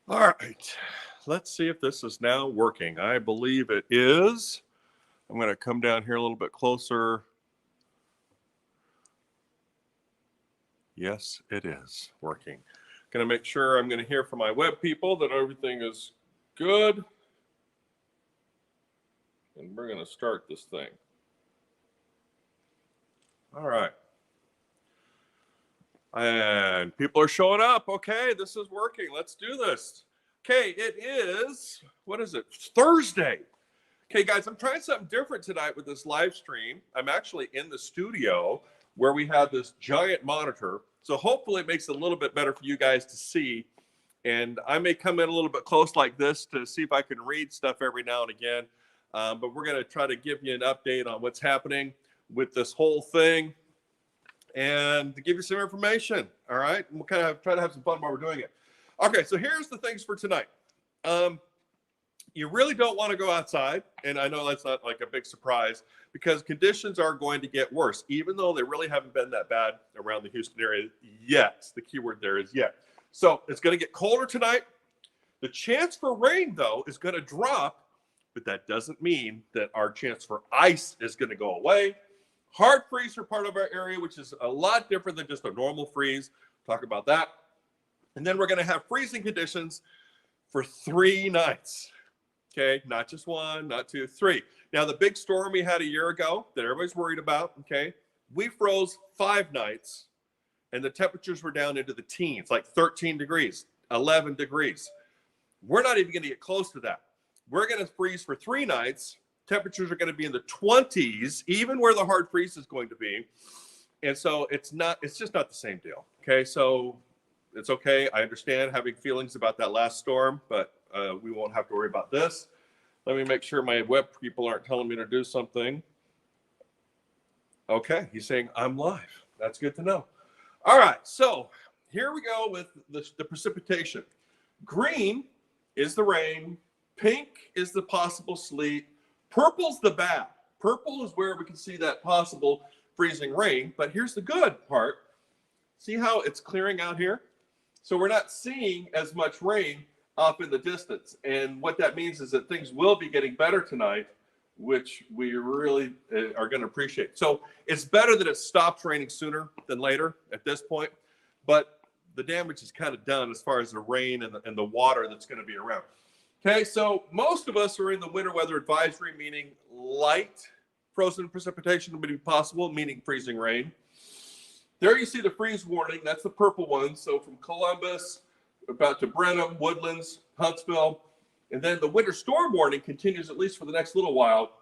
All right, let's see if this is now working. I believe it is. I'm going to come down here a little bit closer. Yes, it is working. Going to make sure I'm going to hear from my web people that everything is good. And we're going to start this thing. All right. And people are showing up. Okay, this is working. Let's do this. Okay, it is, what is it? Thursday. Okay, guys, I'm trying something different tonight with this live stream. I'm actually in the studio where we have this giant monitor. So hopefully it makes it a little bit better for you guys to see. And I may come in a little bit close like this to see if I can read stuff every now and again. But we're going to try to give you an update on what's happening with this whole thing and to give you some information. All right. And we'll kind of try to have some fun while we're doing it. Okay. So here's the things for tonight. You really don't want to go outside. And I know that's not like a big surprise because conditions are going to get worse, even though they really haven't been that bad around the Houston area yet. The key word there is yet. So it's going to get colder tonight. The chance for rain, though, is going to drop, but that doesn't mean that our chance for ice is going to go away. Hard freeze are part of our area, which is a lot different than just a normal freeze. Talk about that. And then we're going to have freezing conditions for 3 nights. Okay, not just 1, not 2, 3. Now, the big storm we had a year ago that everybody's worried about, okay, we froze 5 nights, and the temperatures were down into the teens, like 13 degrees, 11 degrees. We're not even going to get close to that. We're going to freeze for 3 nights. Temperatures are going to be in the 20s, even where the hard freeze is going to be. And so it's just not the same deal. Okay, so it's okay. I understand having feelings about that last storm, but we won't have to worry about this. Let me make sure my web people aren't telling me to do something. Okay, he's saying I'm live. That's good to know. All right, so here we go with the precipitation. Green is the rain. Pink is the possible sleet. Purple's the bad. Purple is where we can see that possible freezing rain. But here's the good part. See how it's clearing out here? So we're not seeing as much rain off in the distance. And what that means is that things will be getting better tonight, which we really are going to appreciate. So it's better that it stops raining sooner than later at this point. But the damage is kind of done as far as the rain and the water that's going to be around. Okay, so most of us are in the winter weather advisory, meaning light frozen precipitation would be possible, meaning freezing rain. There you see the freeze warning. That's the purple one. So from Columbus, about to Brenham, Woodlands, Huntsville, and then the winter storm warning continues at least for the next little while.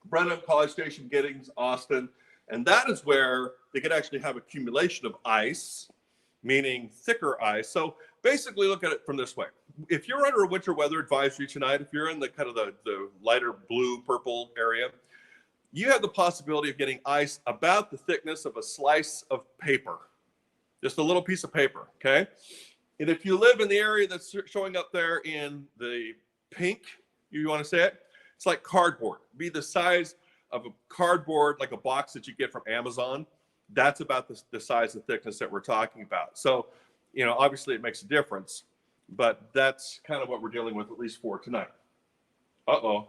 Brenham, College Station, Giddings, Austin, and that is where they could actually have accumulation of ice, meaning thicker ice. So basically look at it from this way. If you're under a winter weather advisory tonight, if you're in the kind of the lighter blue, purple area, you have the possibility of getting ice about the thickness of a slice of paper, just a little piece of paper, okay? And if you live in the area that's showing up there in the pink, you want to say it, it's like cardboard. Be the size of a cardboard, like a box that you get from Amazon. That's about the size and thickness that we're talking about. So, obviously it makes a difference, but that's kind of what we're dealing with, at least for tonight. Uh-oh.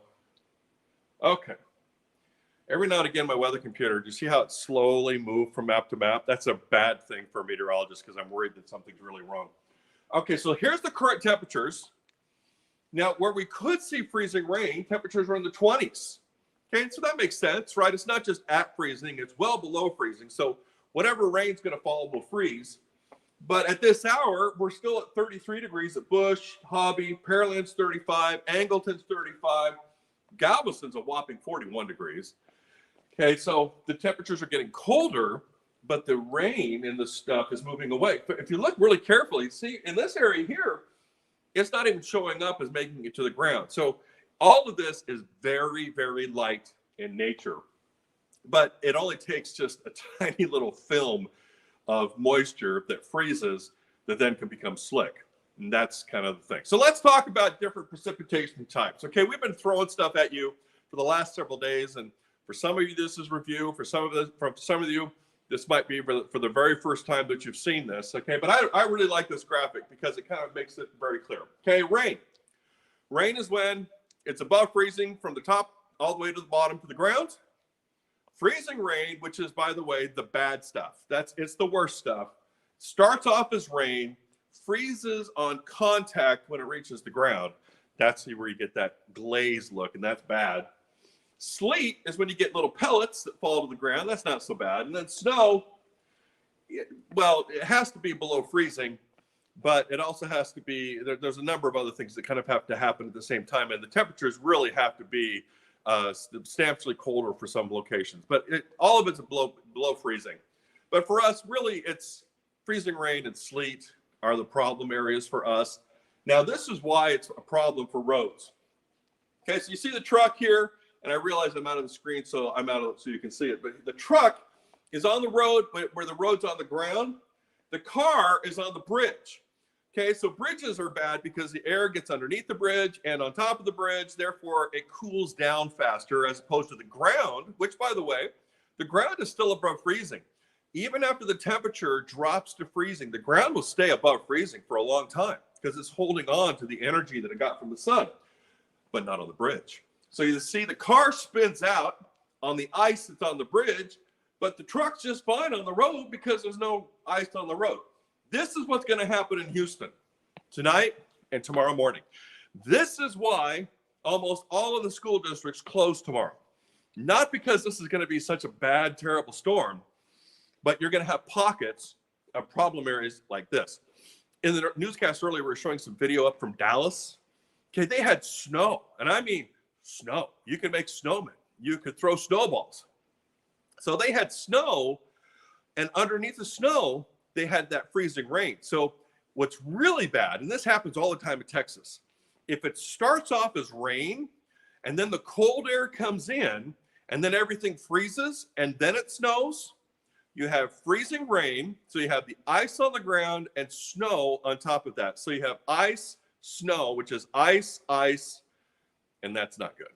Okay. Every now and again, my weather computer, do you see how it slowly moved from map to map? That's a bad thing for a meteorologist because I'm worried that something's really wrong. Okay, so here's the current temperatures. Now, where we could see freezing rain, temperatures are in the 20s. Okay, so that makes sense, right? It's not just at freezing, it's well below freezing. So whatever rain's going to fall will freeze. But at this hour, we're still at 33 degrees at Bush, Hobby, Pearland's 35, Angleton's 35, Galveston's a whopping 41 degrees. Okay, so the temperatures are getting colder, but the rain and the stuff is moving away. But if you look really carefully, see in this area here, it's not even showing up as making it to the ground. So all of this is very, very light in nature, but it only takes just a tiny little film of moisture that freezes that then can become slick. And that's kind of the thing. So let's talk about different precipitation types. Okay, we've been throwing stuff at you for the last several days, and for some of you, this is review. For some of you, This might be for the very first time that you've seen this, okay? But I really like this graphic because it kind of makes it very clear. Okay, rain. Rain is when it's above freezing from the top all the way to the bottom to the ground. Freezing rain, which is, by the way, the bad stuff. It's the worst stuff. Starts off as rain, freezes on contact when it reaches the ground. That's where you get that glazed look, and that's bad. Sleet is when you get little pellets that fall to the ground. That's not so bad. And then snow, well, it has to be below freezing, but it also has to be, there's a number of other things that kind of have to happen at the same time. And the temperatures really have to be substantially colder for some locations. But all of it's below freezing. But for us, really, it's freezing rain and sleet are the problem areas for us. Now, this is why it's a problem for roads. Okay, so you see the truck here. And I realize I'm out of the screen, so I'm out of it so you can see it. But the truck is on the road, but where the road's on the ground. The car is on the bridge. Okay, so bridges are bad because the air gets underneath the bridge and on top of the bridge. Therefore, it cools down faster as opposed to the ground, which, by the way, the ground is still above freezing. Even after the temperature drops to freezing, the ground will stay above freezing for a long time because it's holding on to the energy that it got from the sun, but not on the bridge. So you see the car spins out on the ice that's on the bridge, but the truck's just fine on the road because there's no ice on the road. This is what's going to happen in Houston tonight and tomorrow morning. This is why almost all of the school districts close tomorrow. Not because this is going to be such a bad, terrible storm, but you're going to have pockets of problem areas like this. In the newscast earlier, we were showing some video up from Dallas. Okay, they had snow, and I mean snow. You could make snowmen. You could throw snowballs. So they had snow, and underneath the snow, they had that freezing rain. So what's really bad, and this happens all the time in Texas, if it starts off as rain, and then the cold air comes in, and then everything freezes, and then it snows, you have freezing rain, so you have the ice on the ground and snow on top of that. So you have ice, snow, which is ice, and that's not good.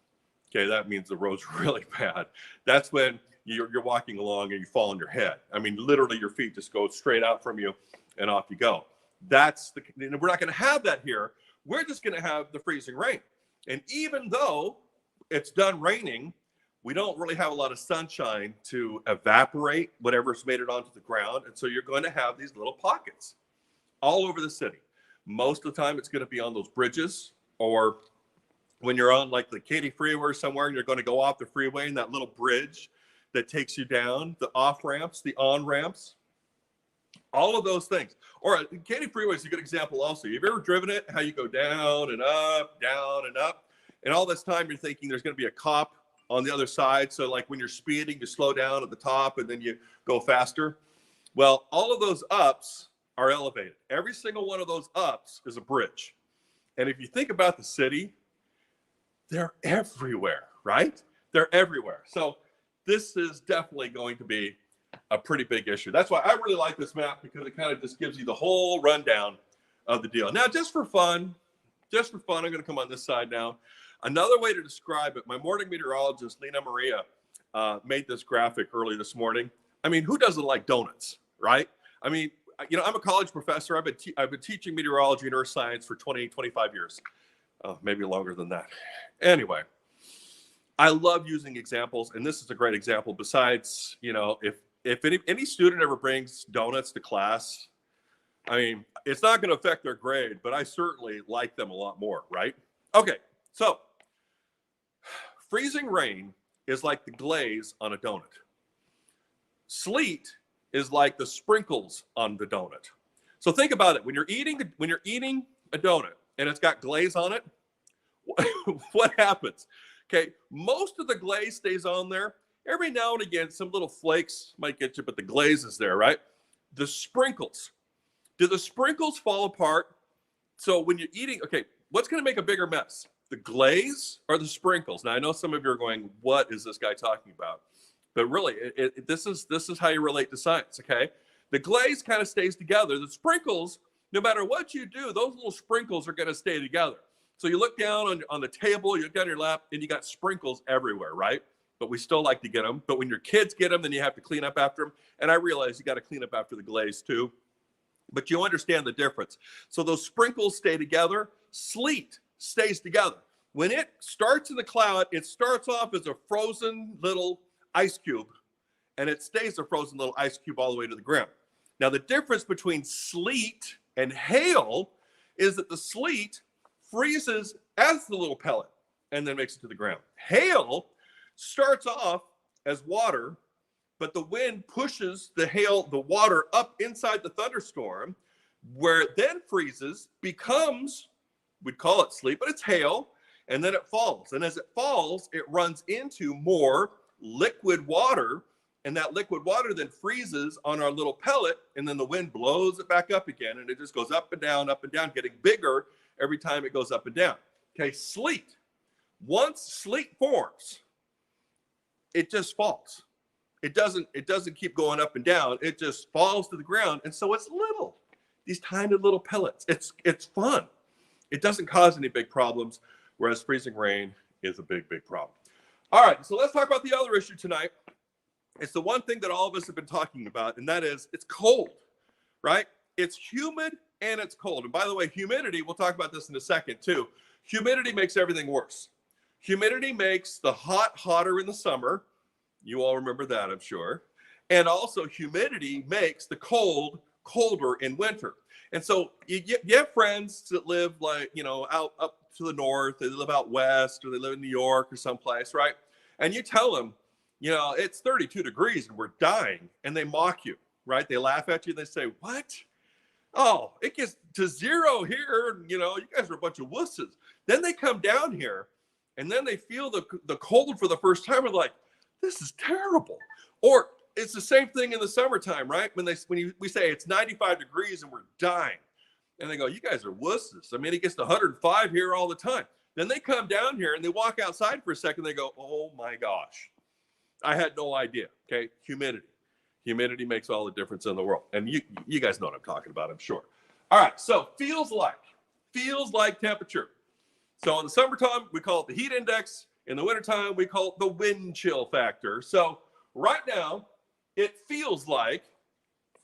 Okay, that means the road's really bad. That's when you're walking along and you fall on your head. I mean, literally your feet just go straight out from you and off you go. We're not going to have that here. We're just going to have the freezing rain. And even though it's done raining, we don't really have a lot of sunshine to evaporate whatever's made it onto the ground. And so you're going to have these little pockets all over the city. Most of the time it's going to be on those bridges, or when you're on like the Katy Freeway or somewhere and you're going to go off the freeway and that little bridge that takes you down, the off ramps, the on ramps, all of those things. Or Katy Freeway is a good example also. Have you ever driven it? How you go down and up, and all this time you're thinking there's going to be a cop on the other side. So like when you're speeding, you slow down at the top and then you go faster. Well, all of those ups are elevated. Every single one of those ups is a bridge. And if you think about the city, they're everywhere, right? They're everywhere. So this is definitely going to be a pretty big issue. That's why I really like this map, because it kind of just gives you the whole rundown of the deal. Now, just for fun, I'm going to come on this side now. Another way to describe it, my morning meteorologist, Lena Maria, made this graphic early this morning. I mean, who doesn't like donuts, right? I mean, you know, I'm a college professor. I've been teaching meteorology and earth science for 25 years. Oh, maybe longer than that. Anyway, I love using examples, and this is a great example. Besides, you know, if any student ever brings donuts to class, I mean, it's not going to affect their grade, but I certainly like them a lot more, right? Okay, so freezing rain is like the glaze on a donut. Sleet is like the sprinkles on the donut. So think about it. When you're eating a donut and it's got glaze on it, what happens? Okay, most of the glaze stays on there. Every now and again, some little flakes might get you, but the glaze is there, right? The sprinkles. Do the sprinkles fall apart? So when you're eating, okay, what's going to make a bigger mess? The glaze or the sprinkles? Now, I know some of you are going, what is this guy talking about? But really, this is how you relate to science, okay? The glaze kind of stays together. The sprinkles, no matter what you do, those little sprinkles are going to stay together. So you look down on the table, you look down your lap, and you got sprinkles everywhere, right? but we still like to get them. But when your kids get them, then you have to clean up after them. And I realize you got to clean up after the glaze too. But you understand the difference. So those sprinkles stay together. Sleet stays together. When it starts in the cloud, it starts off as a frozen little ice cube, and it stays a frozen little ice cube all the way to the ground. Now, the difference between sleet and hail is that the sleet freezes as the little pellet and then makes it to the ground. Hail starts off as water, but the wind pushes the water up inside the thunderstorm, where it then freezes, becomes, we'd call it sleet, but it's hail, and then it falls. And as it falls, it runs into more liquid water, and that liquid water then freezes on our little pellet, and then the wind blows it back up again, and it just goes up and down, getting bigger every time it goes up and down. Okay, sleet. Once sleet forms, it just falls. It doesn't keep going up and down. It just falls to the ground, and so it's little. These tiny little pellets. It's fun. It doesn't cause any big problems, whereas freezing rain is a big, big problem. All right, so let's talk about the other issue tonight. It's the one thing that all of us have been talking about, and that is it's cold, right? It's humid and it's cold. And by the way, humidity, we'll talk about this in a second too. Humidity makes everything worse. Humidity makes the hot hotter in the summer. You all remember that, I'm sure. And also humidity makes the cold colder in winter. And so you have friends that live out up to the north, they live out west, or they live in New York or someplace, right? And you tell them, it's 32 degrees and we're dying, and they mock you, right? They laugh at you. They say, what? Oh, it gets to 0 here. You guys are a bunch of wusses. Then they come down here and then they feel the cold for the first time and like, this is terrible. Or it's the same thing in the summertime, right? When we say it's 95 degrees and we're dying, and they go, you guys are wusses. I mean, it gets to 105 here all the time. Then they come down here and they walk outside for a second. They go, oh my gosh, I had no idea. Okay, humidity makes all the difference in the world. And you guys know what I'm talking about, I'm sure. All right, so feels like temperature. So in the summertime, we call it the heat index. In the wintertime, we call it the wind chill factor. So right now, it feels like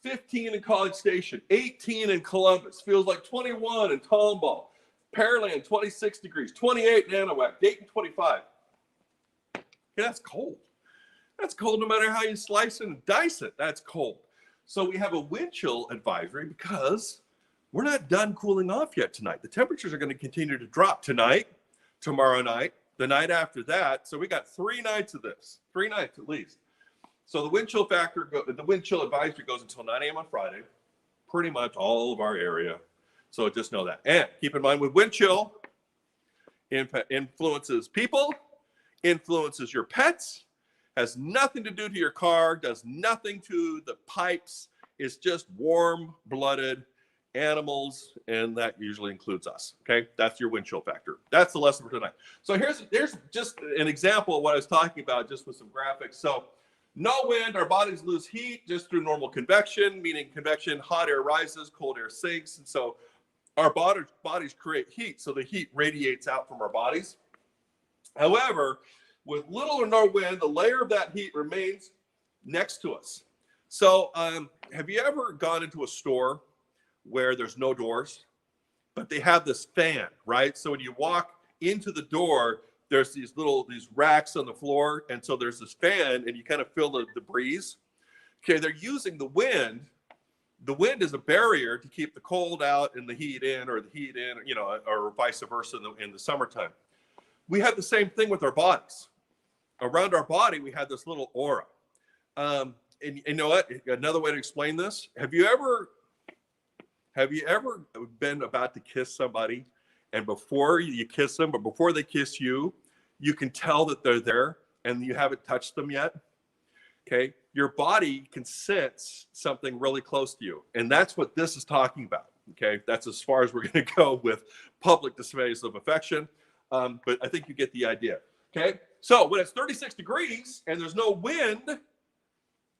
15 in College Station, 18 in Columbus, feels like 21 in Tomball, Pearland, 26 degrees, 28 in Anahuac, Dayton, 25. Okay, that's cold. That's cold no matter how you slice and dice it. That's cold. So we have a wind chill advisory because we're not done cooling off yet tonight. The temperatures are going to continue to drop tonight, tomorrow night, the night after that. So we got 3 nights of this, 3 nights at least. So the wind chill advisory goes until 9 a.m. on Friday, pretty much all of our area. So just know that. And keep in mind, with wind chill, influences people, influences your pets, has nothing to do to your car, does nothing to the pipes. It's just warm-blooded animals, and that usually includes us. Okay, that's your wind chill factor. That's the lesson for tonight. So here's just an example of what I was talking about, just with some graphics. So no wind, our bodies lose heat just through normal convection, meaning convection, hot air rises, cold air sinks, and so our bodies create heat, so the heat radiates out from our bodies. However, with little or no wind, the layer of that heat remains next to us. So have you ever gone into a store where there's no doors, but they have this fan, right? So when you walk into the door, there's these racks on the floor, and so there's this fan, and you kind of feel the breeze. Okay, they're using the wind. The wind is a barrier to keep the cold out and the heat in, or the heat in, or vice versa in the summertime. We have the same thing with our bodies. Around our body, we have this little aura. And you know what? Another way to explain this: Have you ever been about to kiss somebody, and before you kiss them, but before they kiss you, you can tell that they're there, and you haven't touched them yet? Okay, your body can sense something really close to you, and that's what this is talking about. Okay, that's as far as we're going to go with public displays of affection, but I think you get the idea. Okay, so when it's 36 degrees and there's no wind,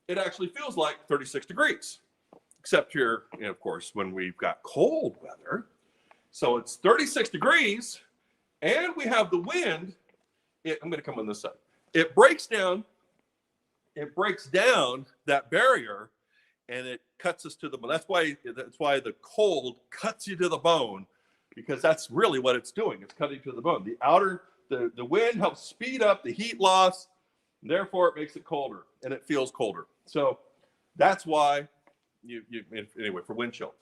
it actually feels like 36 degrees. Except here, of course, when we've got cold weather. So it's 36 degrees and we have the wind. I'm going to come on this side. it breaks down that barrier, and it cuts us to the bone. That's why the cold cuts you to the bone, because that's really what it's doing. It's cutting to the bone. The wind helps speed up the heat loss, and therefore it makes it colder, and it feels colder. So that's why anyway, for wind chill.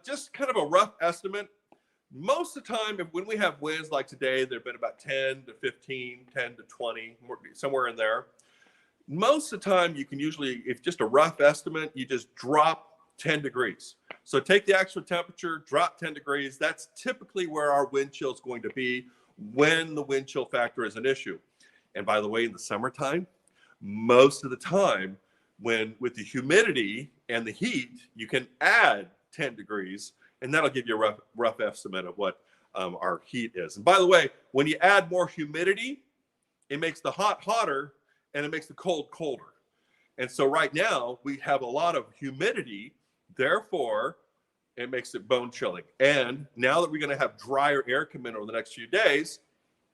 Just kind of a rough estimate. Most of the time, when we have winds like today, there have been about 10 to 15, 10 to 20, somewhere in there. Most of the time, you can usually, if just a rough estimate, you just drop 10 degrees. So take the actual temperature, drop 10 degrees. That's typically where our wind chill is going to be when the wind chill factor is an issue. And by the way, in the summertime, most of the time, with the humidity and the heat, you can add 10 degrees, and that'll give you a rough estimate of what our heat is. And by the way, when you add more humidity, it makes the hot hotter, and it makes the cold colder. And so right now we have a lot of humidity, therefore it makes it bone chilling. And now that we're going to have drier air come in over the next few days,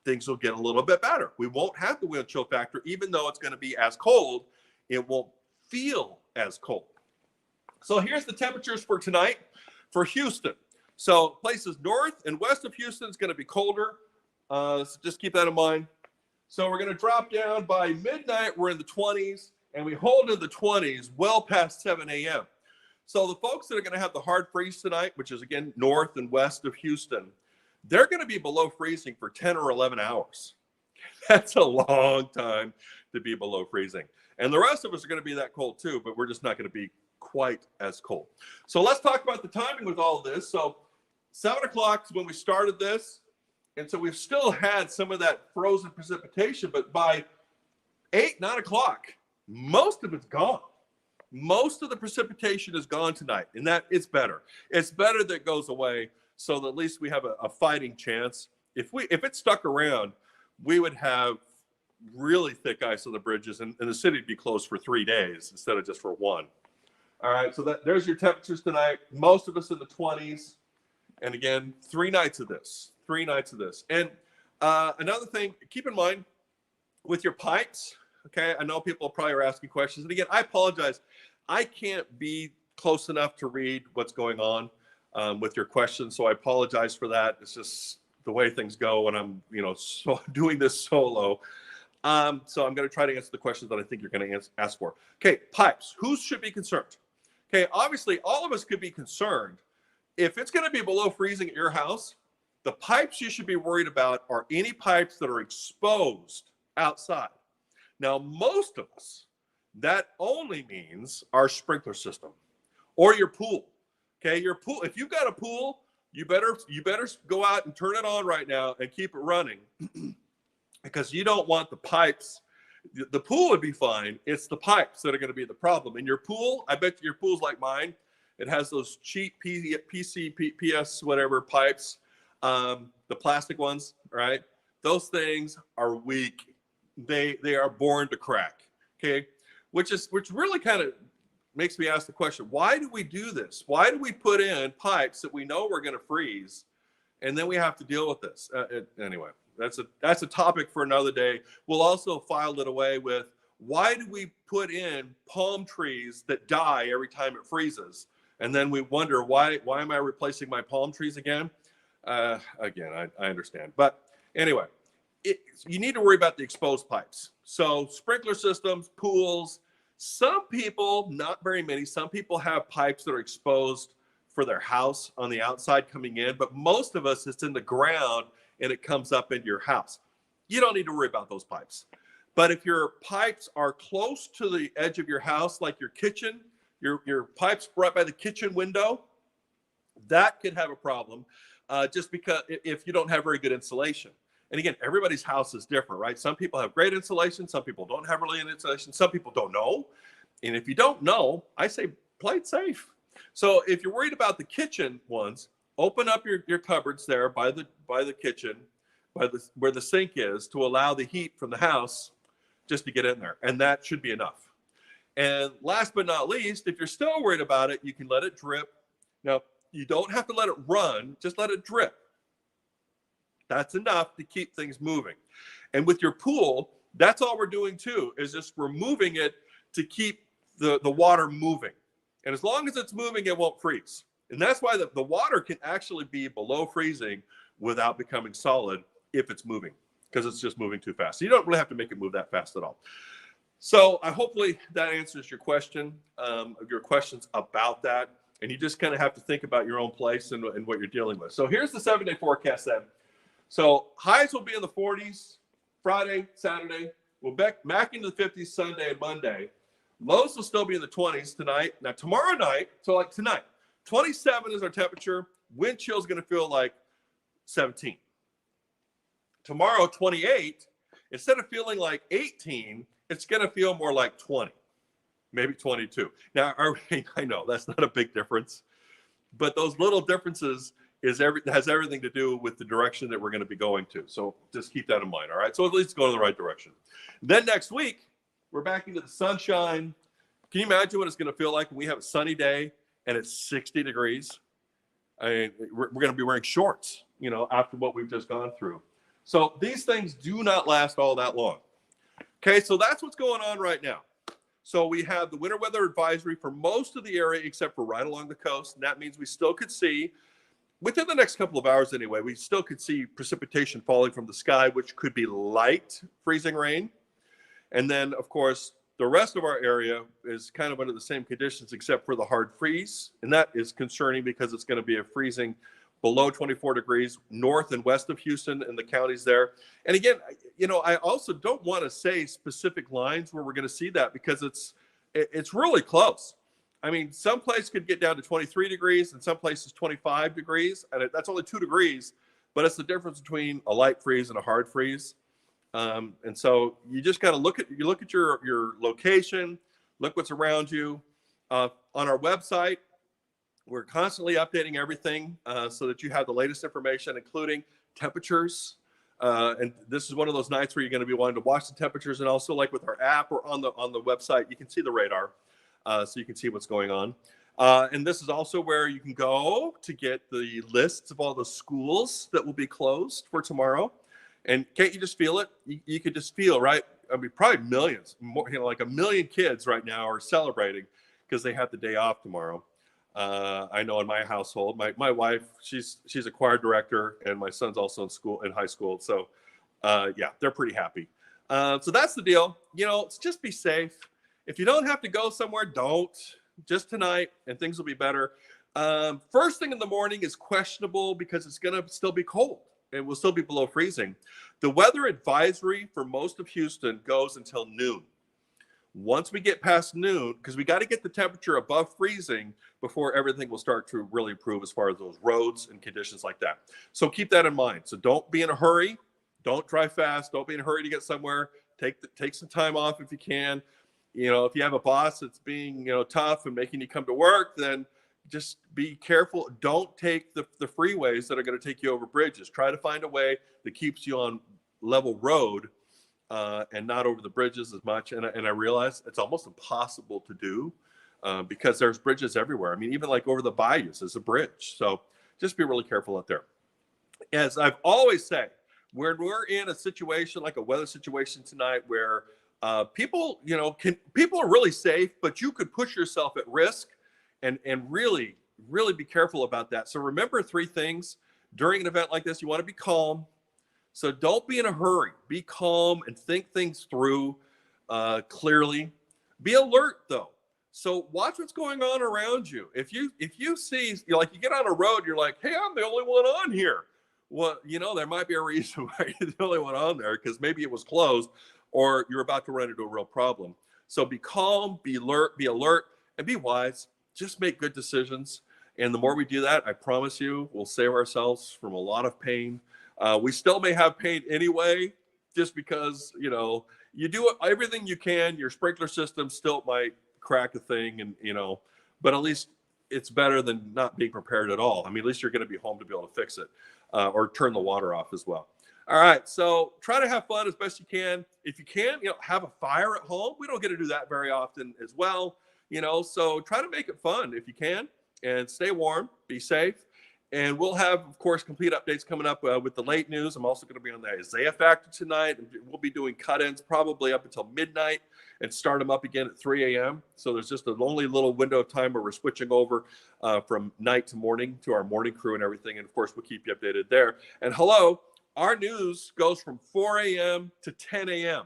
things will get a little bit better. We won't have the wind chill factor, even though it's going to be as cold, it won't feel as cold. So here's the temperatures for tonight for Houston. So places north and west of Houston is going to be colder. So just keep that in mind. So we're going to drop down by midnight. We're in the 20s, and we hold in the 20s well past 7 a.m. So the folks that are going to have the hard freeze tonight, which is again north and west of Houston, they're going to be below freezing for 10 or 11 hours. That's a long time to be below freezing. And the rest of us are going to be that cold too, but we're just not going to be quite as cold. So let's talk about the timing with all of this. So 7 o'clock is when we started this. And so we've still had some of that frozen precipitation, but by 8, 9 o'clock, most of it's gone. Most of the precipitation is gone tonight, and that it's better. It's better that it goes away, so that at least we have a fighting chance. If it stuck around, we would have really thick ice on the bridges, and the city would be closed for 3 days instead of just for 1. All right, so there's your temperatures tonight. Most of us in the 20s, and again, 3 nights of this. 3 nights of this. And another thing, keep in mind with your pipes, okay, I know people probably are asking questions. And again, I apologize. I can't be close enough to read what's going on with your questions. So I apologize for that. It's just the way things go when I'm, doing this solo. So I'm going to try to answer the questions that I think you're going to ask for. Okay, pipes. Who should be concerned? Okay, obviously, all of us could be concerned. If it's going to be below freezing at your house, the pipes you should be worried about are any pipes that are exposed outside. Now, most of us, that only means our sprinkler system or your pool. Okay, your pool. If you've got a pool, you better go out and turn it on right now and keep it running, because you don't want the pipes. The pool would be fine. It's the pipes that are going to be the problem. And your pool, I bet your pool's like mine. It has those cheap PCPS whatever pipes. The plastic ones, right? Those things are weak. They are born to crack. Okay, which really kind of makes me ask the question: why do we do this? Why do we put in pipes that we know we're going to freeze, and then we have to deal with this? Anyway, that's a topic for another day. We'll also file it away with why do we put in palm trees that die every time it freezes, and then we wonder why am I replacing my palm trees again? Again, I understand. But anyway, you need to worry about the exposed pipes. So sprinkler systems, pools, some people, not very many, some people have pipes that are exposed for their house on the outside coming in, but most of us, it's in the ground and it comes up into your house. You don't need to worry about those pipes. But if your pipes are close to the edge of your house, like your kitchen, your pipes right by the kitchen window, that could have a problem. Just because if you don't have very good insulation. And again, everybody's house is different, right? Some people have great insulation. Some people don't have really good insulation. Some people don't know. And if you don't know, I say play it safe. So if you're worried about the kitchen ones, open up your cupboards there by the kitchen, where the sink is, to allow the heat from the house just to get in there. And that should be enough. And last but not least, if you're still worried about it, you can let it drip. Now, you don't have to let it run, just let it drip. That's enough to keep things moving. And with your pool, That's all we're doing too, is just we're moving it to keep the water moving. And as long as it's moving, it won't freeze. And that's why the water can actually be below freezing without becoming solid if it's moving, because it's just moving too fast. So you don't really have to make it move that fast at all. So hopefully that answers your question, your questions about that. And you just kind of have to think about your own place and what you're dealing with. So here's the 7-day forecast then. So highs will be in the 40s Friday, Saturday. We'll back into the 50s Sunday and Monday. Lows will still be in the 20s tonight. Now tomorrow night, so like tonight, 27 is our temperature. Wind chill is going to feel like 17. Tomorrow, 28, instead of feeling like 18, it's going to feel more like 20, maybe 22. Now, I know that's not a big difference, but those little differences has everything to do with the direction that we're going to be going to. So just keep that in mind, all right? So at least go in the right direction. Then next week, we're back into the sunshine. Can you imagine what it's going to feel like when we have a sunny day and it's 60 degrees? I mean, we're going to be wearing shorts, after what we've just gone through. So these things do not last all that long. Okay, so that's what's going on right now. So we have the winter weather advisory for most of the area except for right along the coast. And that means we still could see, within the next couple of hours anyway, we still could see precipitation falling from the sky, which could be light freezing rain. And then, of course, the rest of our area is kind of under the same conditions except for the hard freeze. And that is concerning because it's going to be a freezing below 24 degrees north and west of Houston and the counties there. And again, I also don't want to say specific lines where we're going to see that because it's really close. I mean, some places could get down to 23 degrees and some places 25 degrees. And that's only 2 degrees, but it's the difference between a light freeze and a hard freeze. And so you just got to look at your location, look what's around you. On our website, we're constantly updating everything so that you have the latest information, including temperatures. And this is one of those nights where you're going to be wanting to watch the temperatures, and also like with our app or on the website, you can see the radar, so you can see what's going on. And this is also where you can go to get the lists of all the schools that will be closed for tomorrow. And can't you just feel it? You could just feel, right? I mean, probably millions, more, like 1 million kids right now are celebrating because they have the day off tomorrow. I know in my household, my wife, she's a choir director, and my son's also in high school. So yeah, they're pretty happy. So that's the deal. Just be safe. If you don't have to go somewhere, don't. Just tonight, and things will be better. First thing in the morning is questionable because it's going to still be cold. It will still be below freezing. The weather advisory for most of Houston goes until noon. Once we get past noon, because we got to get the temperature above freezing before everything will start to really improve as far as those roads and conditions like that. So keep that in mind. So don't be in a hurry. Don't drive fast. Don't be in a hurry to get somewhere. Take some time off if you can. If you have a boss that's being tough and making you come to work, then just be careful. Don't take the freeways that are going to take you over bridges. Try to find a way that keeps you on level road and not over the bridges as much. And I realize it's almost impossible to do because there's bridges everywhere. I mean, even like over the bayous is a bridge. So just be really careful out there. As I've always said, when we're in a situation like a weather situation tonight where people are really safe, but you could push yourself at risk and really, really be careful about that. So remember 3 things during an event like this. You want to be calm. So don't be in a hurry. Be calm and think things through clearly. Be alert though. So watch what's going on around you. If you see, you get on a road, you're like, hey, I'm the only one on here. Well, there might be a reason why you're the only one on there, because maybe it was closed or you're about to run into a real problem. So be calm, be alert, and be wise. Just make good decisions. And the more we do that, I promise you, we'll save ourselves from a lot of pain. We still may have pain anyway, just because, you do everything you can. Your sprinkler system still might crack a thing, but at least it's better than not being prepared at all. I mean, at least you're going to be home to be able to fix it or turn the water off as well. All right. So try to have fun as best you can. If you can, have a fire at home. We don't get to do that very often as well. So try to make it fun if you can, and stay warm, be safe. And we'll have, of course, complete updates coming up with the late news. I'm also going to be on the Isaiah Factor tonight. We'll be doing cut-ins probably up until midnight and start them up again at 3 a.m. So there's just a lonely little window of time where we're switching over from night to morning to our morning crew and everything. And, of course, we'll keep you updated there. And hello, our news goes from 4 a.m. to 10 a.m.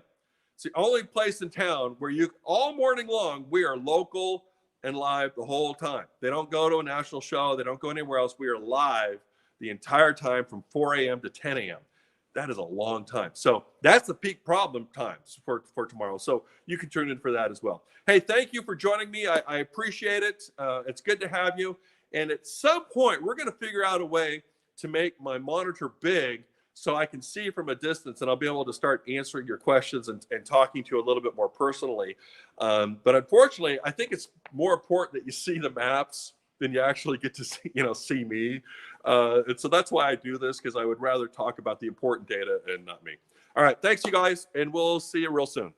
It's the only place in town where all morning long, we are local and live the whole time. They don't go to a national show. They don't go anywhere else. We are live the entire time from 4 a.m. to 10 a.m. That is a long time. So that's the peak problem times for tomorrow. So you can tune in for that as well. Hey, thank you for joining me. I appreciate it. It's good to have you. And at some point, we're going to figure out a way to make my monitor big so I can see from a distance, and I'll be able to start answering your questions and talking to you a little bit more personally. But unfortunately, I think it's more important that you see the maps than you actually get to see me. And so that's why I do this, because I would rather talk about the important data and not me. All right, thanks you guys, and we'll see you real soon.